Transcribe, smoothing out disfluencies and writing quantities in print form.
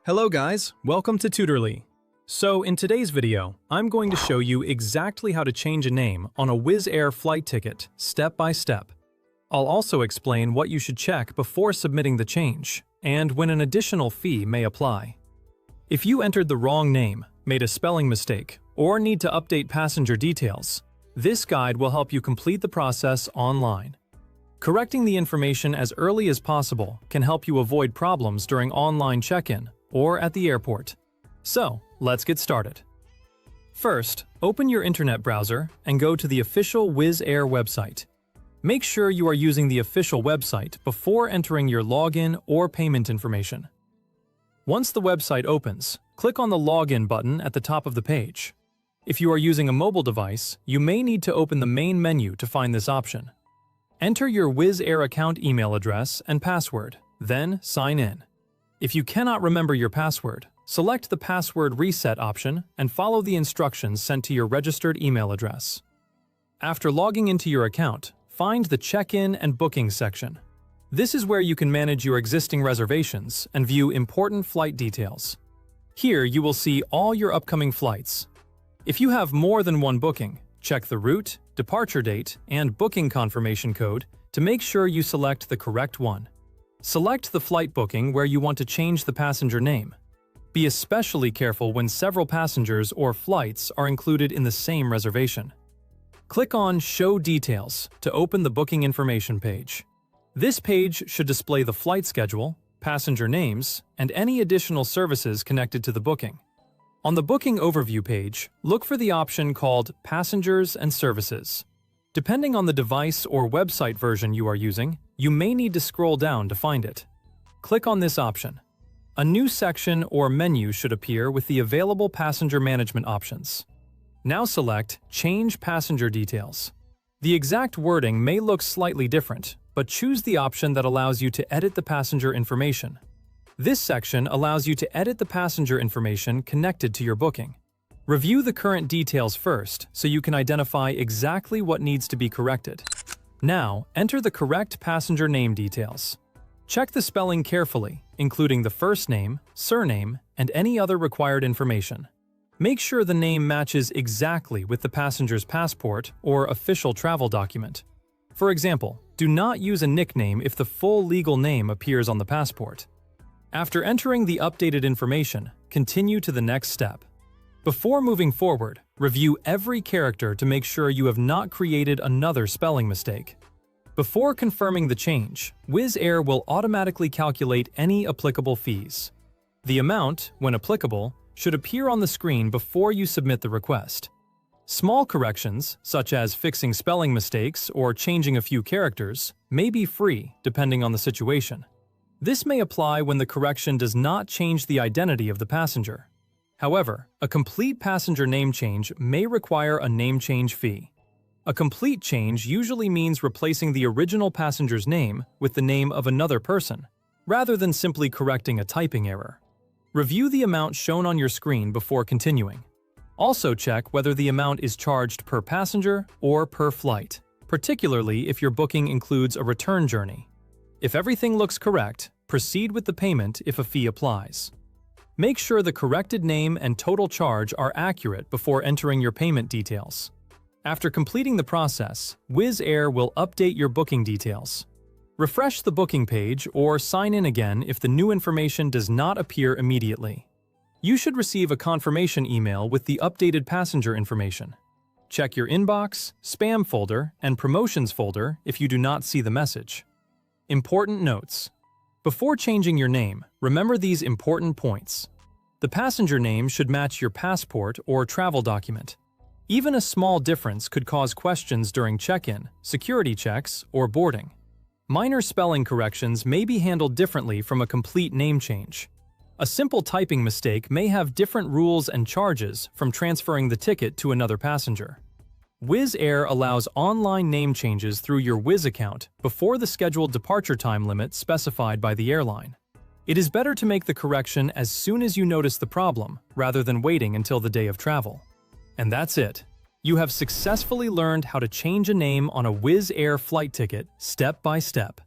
Hello guys, welcome to Tutorly. So in today's video, I'm going to show you exactly how to change a name on a Wizz Air flight ticket, step by step. I'll also explain what you should check before submitting the change, and when an additional fee may apply. If you entered the wrong name, made a spelling mistake, or need to update passenger details, this guide will help you complete the process online. Correcting the information as early as possible can help you avoid problems during online check-in or at the airport. So, let's get started. First, open your internet browser and go to the official Wizz Air website. Make sure you are using the official website before entering your login or payment information. Once the website opens, click on the Login button at the top of the page. If you are using a mobile device, you may need to open the main menu to find this option. Enter your Wizz Air account email address and password, then sign in. If you cannot remember your password, select the Password Reset option and follow the instructions sent to your registered email address. After logging into your account, find the Check-in and Booking section. This is where you can manage your existing reservations and view important flight details. Here you will see all your upcoming flights. If you have more than one booking, check the route, departure date, and booking confirmation code to make sure you select the correct one. Select the flight booking where you want to change the passenger name. Be especially careful when several passengers or flights are included in the same reservation. Click on Show Details to open the booking information page. This page should display the flight schedule, passenger names, and any additional services connected to the booking. On the Booking Overview page, look for the option called Passengers and Services. Depending on the device or website version you are using, you may need to scroll down to find it. Click on this option. A new section or menu should appear with the available passenger management options. Now select Change Passenger Details. The exact wording may look slightly different, but choose the option that allows you to edit the passenger information. This section allows you to edit the passenger information connected to your booking. Review the current details first so you can identify exactly what needs to be corrected. Now, enter the correct passenger name details. Check the spelling carefully, including the first name, surname, and any other required information. Make sure the name matches exactly with the passenger's passport or official travel document. For example, do not use a nickname if the full legal name appears on the passport. After entering the updated information, continue to the next step. Before moving forward, review every character to make sure you have not created another spelling mistake. Before confirming the change, Wizz Air will automatically calculate any applicable fees. The amount, when applicable, should appear on the screen before you submit the request. Small corrections, such as fixing spelling mistakes or changing a few characters, may be free depending on the situation. This may apply when the correction does not change the identity of the passenger. However, a complete passenger name change may require a name change fee. A complete change usually means replacing the original passenger's name with the name of another person, rather than simply correcting a typing error. Review the amount shown on your screen before continuing. Also check whether the amount is charged per passenger or per flight, particularly if your booking includes a return journey. If everything looks correct, proceed with the payment if a fee applies. Make sure the corrected name and total charge are accurate before entering your payment details. After completing the process, Wizz Air will update your booking details. Refresh the booking page or sign in again if the new information does not appear immediately. You should receive a confirmation email with the updated passenger information. Check your inbox, spam folder, and promotions folder if you do not see the message. Important notes. Before changing your name, remember these important points. The passenger name should match your passport or travel document. Even a small difference could cause questions during check-in, security checks, or boarding. Minor spelling corrections may be handled differently from a complete name change. A simple typing mistake may have different rules and charges from transferring the ticket to another passenger. Wizz Air allows online name changes through your Wizz account before the scheduled departure time limit specified by the airline. It is better to make the correction as soon as you notice the problem, rather than waiting until the day of travel. And that's it. You have successfully learned how to change a name on a Wizz Air flight ticket step by step.